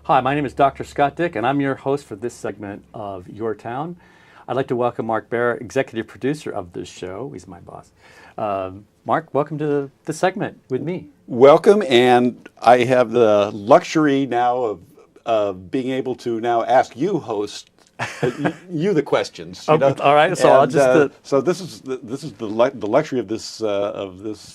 Hi, my name is Dr. Scot Dick, and I'm your host for this segment of Your Town. I'd like to welcome Mark Baer, executive producer of this show. He's my boss. Mark, welcome to the segment with me. Welcome, and I have the luxury now of being able to now ask you, host, you the questions. All right, so I'll just so this is the luxury of this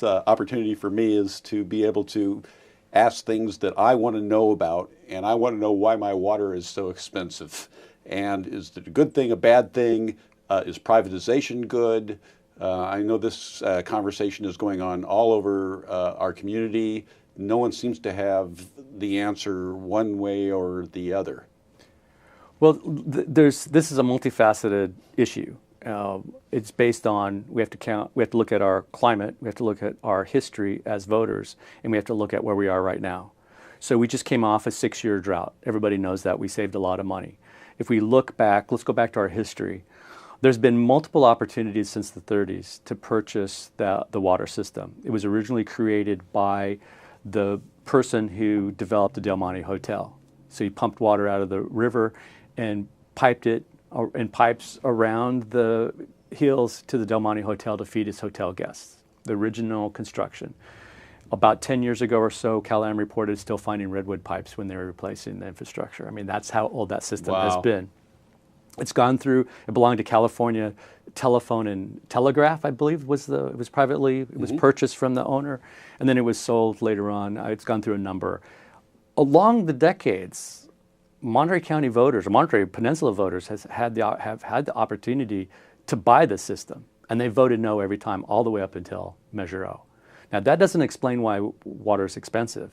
opportunity for me is to be able to ask things that I want to know about, and I want to know why my water is so expensive, and is it a good thing, a bad thing? Is privatization good? I know this conversation is going on all over our community. No one seems to have the answer one way or the other. Well, this is a multifaceted issue. It's based on we have to look at our climate, we have to look at our history as voters, and we have to look at where we are right now. So we just came off a 6-year drought. Everybody knows that. We saved a lot of money. If we look back, let's go back to our history. There's been multiple opportunities since the 30s to purchase the water system. It was originally created by the person who developed the Del Monte Hotel. So he pumped water out of the river and piped it in pipes around the hills to the Del Monte Hotel to feed his hotel guests, the original construction. About 10 years ago or so, Cal-Am reported still finding redwood pipes when they were replacing the infrastructure. I mean, that's how old that system has been. It's gone through, it belonged to California Telephone and Telegraph, I believe, it was purchased from the owner, and then it was sold later on. It's gone through a number. Along the decades, Monterey County voters, or Monterey Peninsula voters, have had the opportunity to buy the system, and they voted no every time, all the way up until Measure O. Now, that doesn't explain why water is expensive,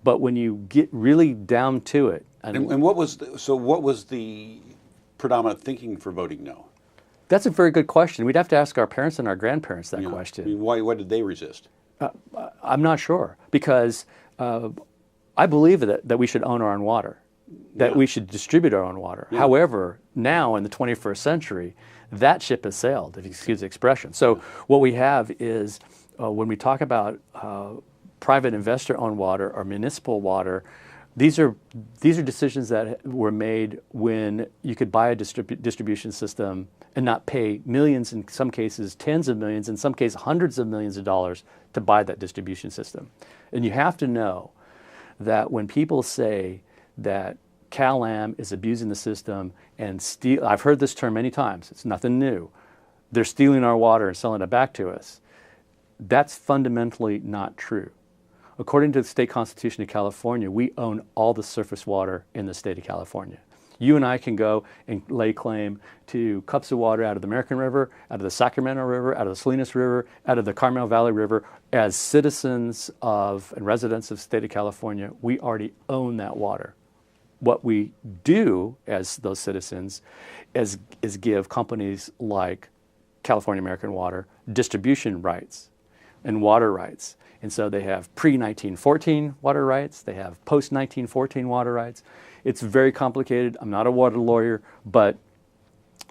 but when you get really down to it, and what was the predominant thinking for voting no? That's a very good question. We'd have to ask our parents and our grandparents that question. I mean, why did they resist? I'm not sure, because I believe that we should own our own water, that we should distribute our own water. Yeah. However, now in the 21st century, that ship has sailed, if you excuse the expression. So what we have is, when we talk about private investor-owned water or municipal water, these are decisions that were made when you could buy a distribution system and not pay millions, in some cases tens of millions, in some cases hundreds of millions of dollars to buy that distribution system. And you have to know that when people say that Cal-Am is abusing the system and I've heard this term many times, it's nothing new, they're stealing our water and selling it back to us. That's fundamentally not true. According to the state constitution of California, we own all the surface water in the state of California. You and I can go and lay claim to cups of water out of the American River, out of the Sacramento River, out of the Salinas River, out of the Carmel Valley River. As citizens of and residents of the state of California, we already own that water. What we do as those citizens is give companies like California American Water distribution rights and water rights. And so they have pre-1914 water rights, they have post-1914 water rights. It's very complicated. I'm not a water lawyer, but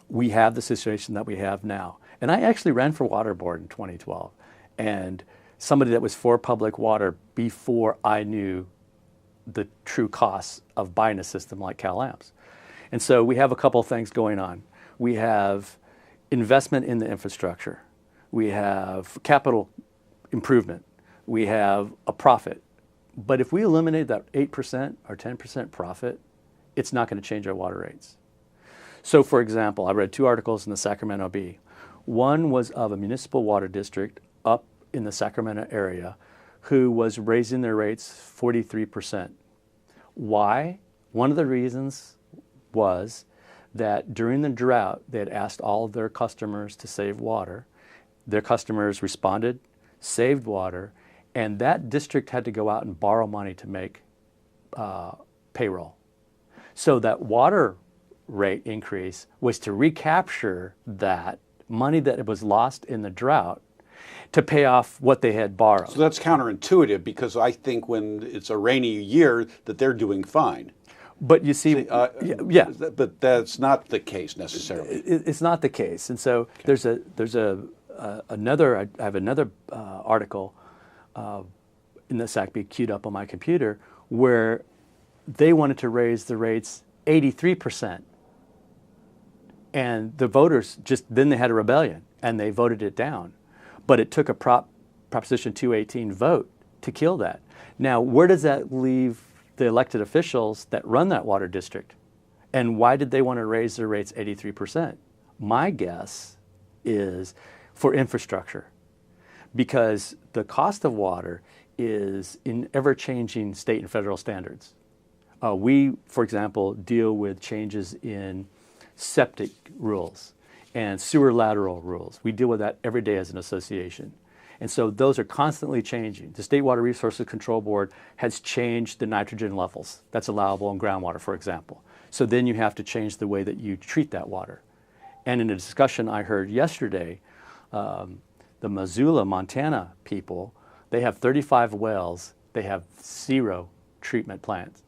we have the situation that we have now. And I actually ran for water board in 2012, and somebody that was for public water before I knew the true costs of buying a system like Cal-Am's. And so we have a couple of things going on. We have investment in the infrastructure. We have capital improvement. We have a profit. But if we eliminate that 8% or 10% profit, it's not going to change our water rates. So for example, I read 2 articles in the Sacramento Bee. One was of a municipal water district up in the Sacramento area who was raising their rates 43%. Why? One of the reasons was that during the drought, they had asked all of their customers to save water. Their customers responded, saved water, and that district had to go out and borrow money to make payroll. So that water rate increase was to recapture that money that was lost in the drought to pay off what they had borrowed. So that's counterintuitive, because I think when it's a rainy year that they're doing fine. But you see, but that's not the case necessarily. It's not the case, and so there's another. I have another article in the SACB queued up on my computer where they wanted to raise the rates 83%. And the voters then they had a rebellion and they voted it down. But it took a Proposition 218 vote to kill that. Now, where does that leave the elected officials that run that water district? And why did they want to raise their rates 83%? My guess is for infrastructure, because the cost of water is in ever-changing state and federal standards. We, for example, deal with changes in septic rules and sewer lateral rules. We deal with that every day as an association. And so those are constantly changing. The State Water Resources Control Board has changed the nitrogen levels that's allowable in groundwater, for example. So then you have to change the way that you treat that water. And in a discussion I heard yesterday, the Missoula, Montana people, they have 35 wells, they have 0 treatment plants.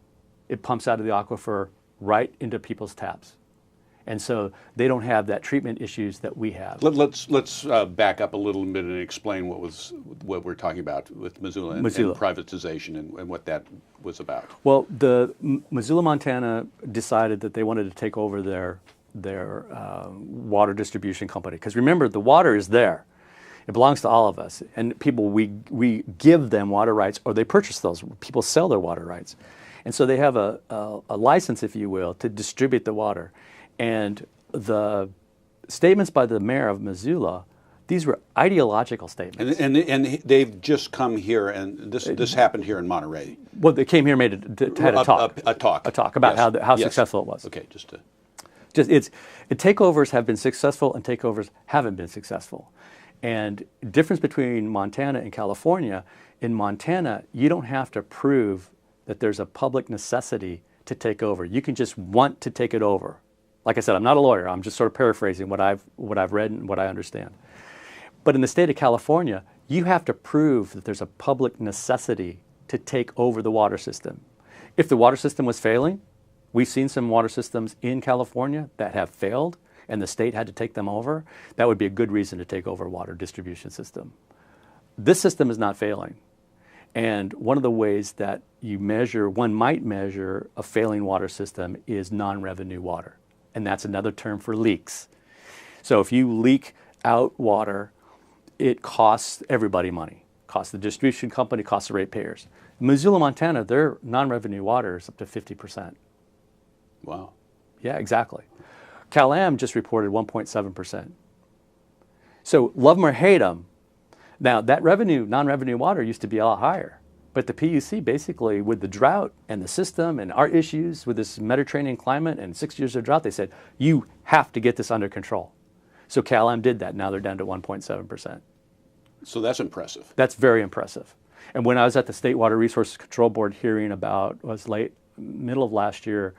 It pumps out of the aquifer right into people's taps. And so they don't have that treatment issues that we have. Let's back up a little bit and explain what we're talking about with Missoula and privatization and what that was about. Well, the Missoula, Montana decided that they wanted to take over their water distribution company. Because remember, the water is there. It belongs to all of us. And people, we give them water rights, or they purchase those. People sell their water rights. And so they have a license, if you will, to distribute the water. And the statements by the mayor of Missoula, these were ideological statements. And they've just come here, and this happened here in Monterey. Well, they came here and had a talk. A talk about how yes. successful it was. Okay, takeovers have been successful and takeovers haven't been successful. And difference between Montana and California, in Montana, you don't have to prove that there's a public necessity to take over. You can just want to take it over. Like I said, I'm not a lawyer. I'm just sort of paraphrasing what I've read and what I understand. But in the state of California, you have to prove that there's a public necessity to take over the water system. If the water system was failing, we've seen some water systems in California that have failed and the state had to take them over, that would be a good reason to take over a water distribution system. This system is not failing. And one of the ways that one might measure a failing water system is non-revenue water. And that's another term for leaks. So if you leak out water, it costs everybody money. Costs the distribution company, costs the ratepayers. Missoula, Montana, their non-revenue water is up to 50%. Wow. Yeah, exactly. Cal-Am just reported 1.7%. So love them or hate them. Now that non-revenue water used to be a lot higher. But the PUC basically, with the drought and the system and our issues with this Mediterranean climate and 6 years of drought, they said, you have to get this under control. So Cal-Am did that. Now they're down to 1.7%. So that's impressive. That's very impressive. And when I was at the State Water Resources Control Board hearing middle of last year,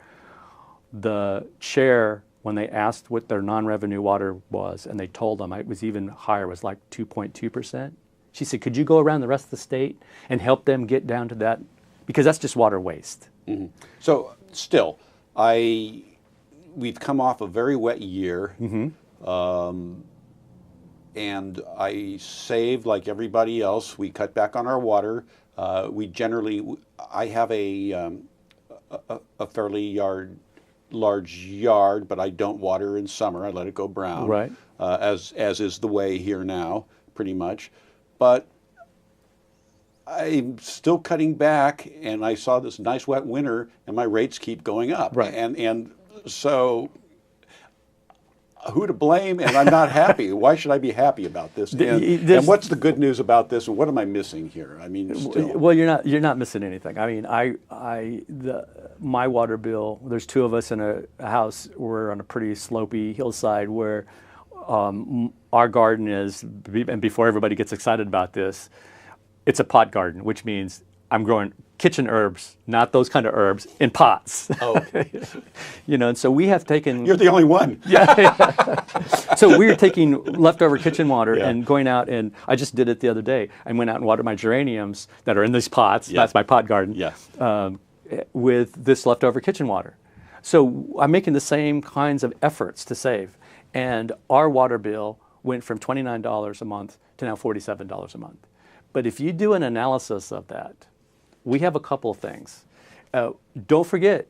the chair, when they asked what their non-revenue water was, and they told them it was even higher, was like 2.2%. She said, could you go around the rest of the state and help them get down to that? Because that's just water waste. Mm-hmm. So still, we've come off a very wet year. Mm-hmm. And I saved like everybody else. We cut back on our water. I have a fairly large yard, but I don't water in summer. I let it go brown. Right. As is the way here now, pretty much. But I'm still cutting back, and I saw this nice wet winter, and my rates keep going up. Right. And so who to blame? And I'm not happy. Why should I be happy about this? And what's the good news about this? And what am I missing here? I mean, still. Well, you're not missing anything. I mean, my water bill. There's 2 of us in a house. We're on a pretty slopey hillside where our garden is. And before everybody gets excited about this, it's a pot garden, which means I'm growing kitchen herbs, not those kind of herbs, in pots. Oh. And so we have taken... You're the only one. Yeah. So we're taking leftover kitchen water and going out, and I just did it the other day. I went out and watered my geraniums that are in these pots. Yeah. That's my pot garden. Yeah. With this leftover kitchen water. So I'm making the same kinds of efforts to save. And our water bill went from $29 a month to now $47 a month. But if you do an analysis of that, we have a couple of things. Don't forget,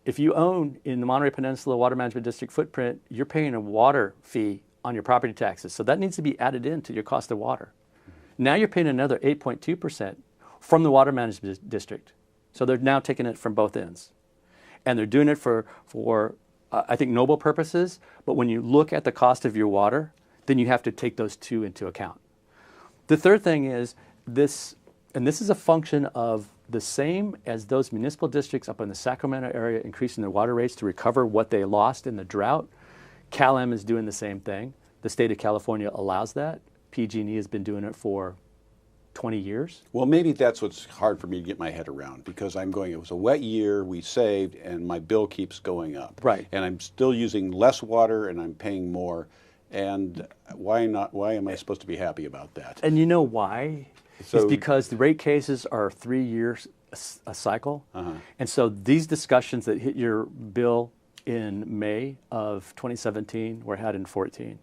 if you own in the Monterey Peninsula Water Management District footprint, you're paying a water fee on your property taxes. So that needs to be added into your cost of water. Now you're paying another 8.2% from the Water Management District. So they're now taking it from both ends. And they're doing it for I think, noble purposes. But when you look at the cost of your water, then you have to take those two into account. The third thing is this, and this is a function of the same as those municipal districts up in the Sacramento area increasing their water rates to recover what they lost in the drought. Cal-Am is doing the same thing. The state of California allows that. PG&E has been doing it for 20 years. Well, maybe that's what's hard for me to get my head around, because I'm going, it was a wet year, we saved, and my bill keeps going up. Right. And I'm still using less water and I'm paying more. And why not? Why am I supposed to be happy about that? And you know why? It's because the rate cases are 3 years a cycle. And so these discussions that hit your bill in May of 2017 were had in 14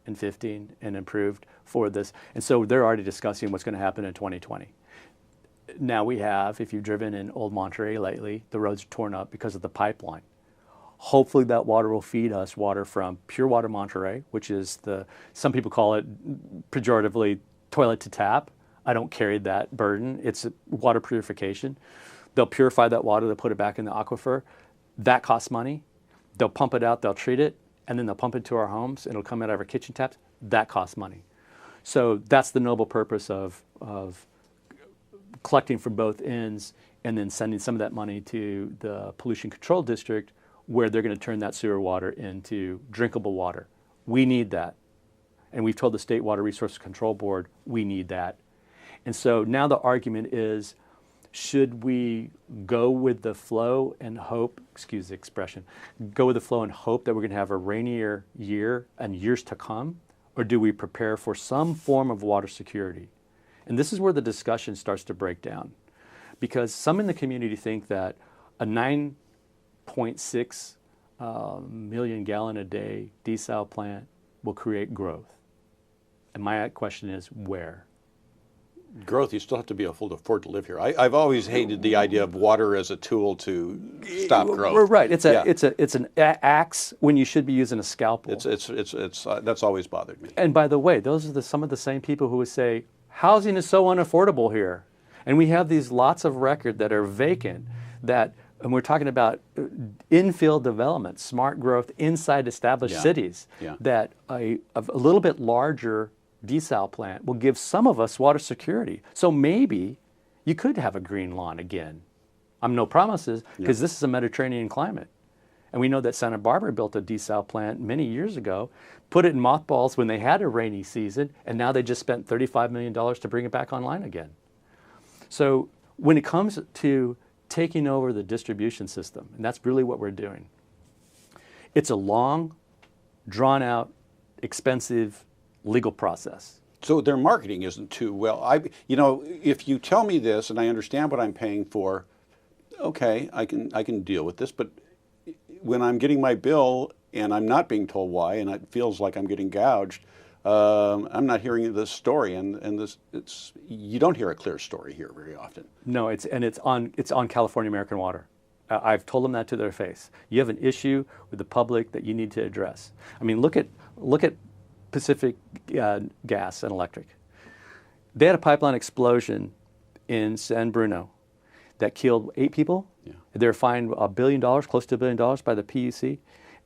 and 15 and improved for this. And so they're already discussing what's going to happen in 2020. Now we have, if you've driven in Old Monterey lately, the roads are torn up because of the pipeline. Hopefully that water will feed us water from Pure Water Monterey, which is some people call it pejoratively toilet to tap. I don't carry that burden. It's water purification. They'll purify that water, they'll put it back in the aquifer. That costs money. They'll pump it out, they'll treat it, and then they'll pump it to our homes, and it'll come out of our kitchen taps. That costs money. So that's the noble purpose of collecting from both ends and then sending some of that money to the pollution control district, where they're going to turn that sewer water into drinkable water. We need that. And we've told the State Water Resources Control Board we need that. And so now the argument is, should we go with the flow and hope, excuse the expression, go with the flow and hope that we're going to have a rainier year and years to come? Or do we prepare for some form of water security? And this is where the discussion starts to break down. Because some in the community think that a 9.6 million gallon a day desal plant will create growth. And my question is, where? Growth, you still have to be able to afford to live here. I've always hated the idea of water as a tool to stop growth. We're right. It's an axe when you should be using a scalpel. That's always bothered me. And by the way, those are some of the same people who would say housing is so unaffordable here, and we have these lots of record that are vacant. And we're talking about infill development, smart growth inside established cities. That a little bit larger desal plant will give some of us water security. So maybe you could have a green lawn again. I'm no promises, because this is a Mediterranean climate. And we know that Santa Barbara built a desal plant many years ago, put it in mothballs when they had a rainy season, and now they just spent $35 million to bring it back online again. So when it comes to taking over the distribution system, and that's really what we're doing, it's a long, drawn-out, expensive legal process. So their marketing isn't too well. If you tell me this and I understand what I'm paying for, okay, I can deal with this. But when I'm getting my bill and I'm not being told why, and it feels like I'm getting gouged, I'm not hearing this story. And you don't hear a clear story here very often. No, it's on California American Water. I've told them that to their face. You have an issue with the public that you need to address. I mean, look at Pacific Gas and Electric. They had a pipeline explosion in San Bruno that killed 8 people. They're fined $1 billion, close to $1 billion by the PUC.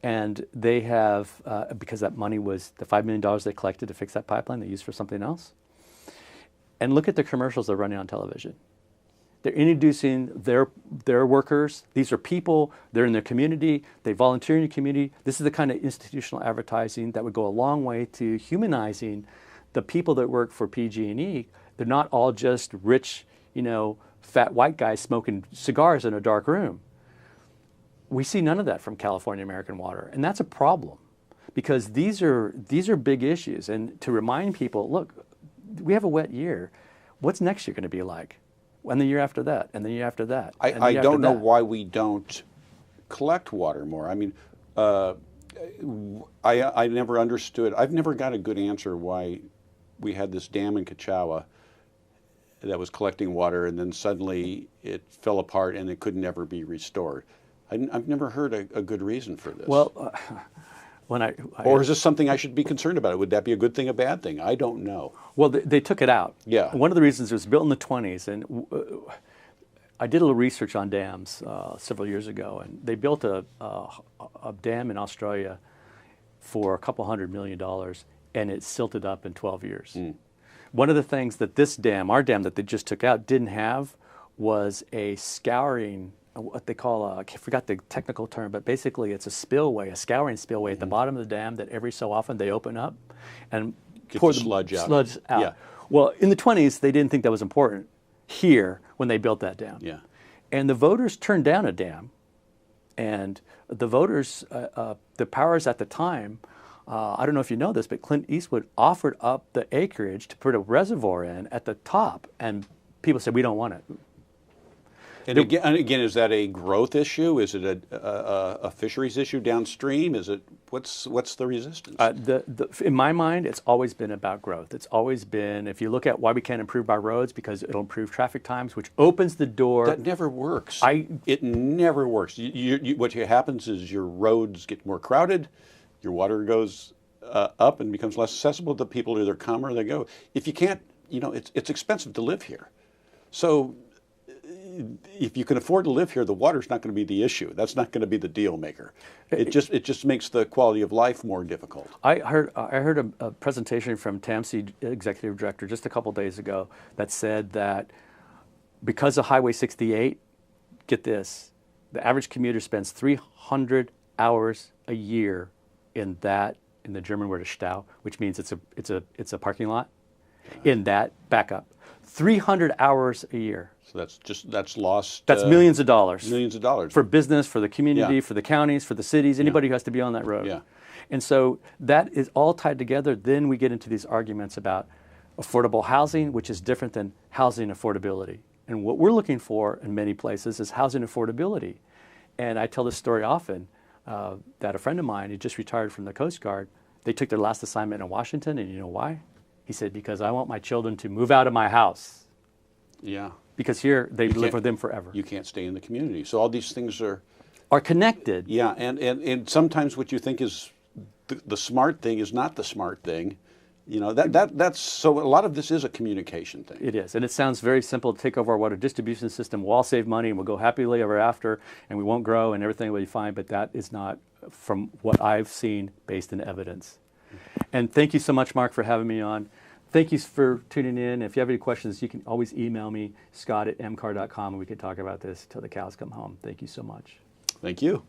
And they have, because that money was the $5 million they collected to fix that pipeline, they used for something else. And look at the commercials they're running on television. They're introducing their workers. These are people, they're in their community, they volunteer in your community. This is the kind of institutional advertising that would go a long way to humanizing the people that work for PG&E. They're not all just rich, fat white guys smoking cigars in a dark room. We see none of that from California American Water, and that's a problem, because these are big issues. And to remind people, look, we have a wet year. What's next year going to be like? And the year after that, and the year after that. I don't know why we don't collect water more. I mean, I never understood. I've never got a good answer why we had this dam in Kachawa that was collecting water, and then suddenly it fell apart and it could never be restored. I've never heard a good reason for this. Well, or is this something I should be concerned about? Would that be a good thing, a bad thing? I don't know. Well, they took it out. Yeah. One of the reasons it was built in the 20s, and I did a little research on dams several years ago, and they built a dam in Australia for a couple $100 million, and it silted up in 12 years. One of the things that this dam, our dam that they just took out, didn't have was a scouring, what they call I forgot the technical term, but basically it's a spillway, a scouring spillway at the bottom of the dam that every so often they open up and pour the sludge out. Yeah. Well, in the 20s, they didn't think that was important here when they built that dam. Yeah. And the voters turned down a dam. And the voters, the powers at the time, I don't know if you know this, but Clint Eastwood offered up the acreage to put a reservoir in at the top, and people said, we don't want it. And again, is that a growth issue? Is it a fisheries issue downstream? Is it what's the resistance? In my mind, it's always been about growth. It's always been, if you look at why we can't improve our roads, because it'll improve traffic times, which opens the door. That never works. It never works. What happens is your roads get more crowded, your water goes up and becomes less accessible. The people either come or they go. If you can't, it's expensive to live here. So if you can afford to live here, the water's not going to be the issue. That's not going to be the deal maker. It just makes the quality of life more difficult. I heard a presentation from TAMC executive director just a couple days ago that said that because of Highway 68, get this, the average commuter spends 300 hours a year in the German word is Stau, which means it's a parking lot, in that backup. 300 hours a year. So that's lost. That's millions of dollars. Millions of dollars. For business, for the community, for the counties, for the cities, anybody who has to be on that road. Yeah. And so that is all tied together. Then we get into these arguments about affordable housing, which is different than housing affordability. And what we're looking for in many places is housing affordability. And I tell this story often, that a friend of mine who just retired from the Coast Guard, they took their last assignment in Washington, and you know why? He said, because I want my children to move out of my house. Yeah. Because here they live with them forever. You can't stay in the community. So all these things are connected. Yeah, and sometimes what you think is the smart thing is not the smart thing. That's so a lot of this is a communication thing. It is, and it sounds very simple to take over our water distribution system. We'll all save money and we'll go happily ever after, and we won't grow and everything will be fine. But that is not, from what I've seen, based in evidence. And thank you so much, Mark, for having me on. Thank you for tuning in. If you have any questions, you can always email me, scott@mcar.com, and we can talk about this till the cows come home. Thank you so much. Thank you.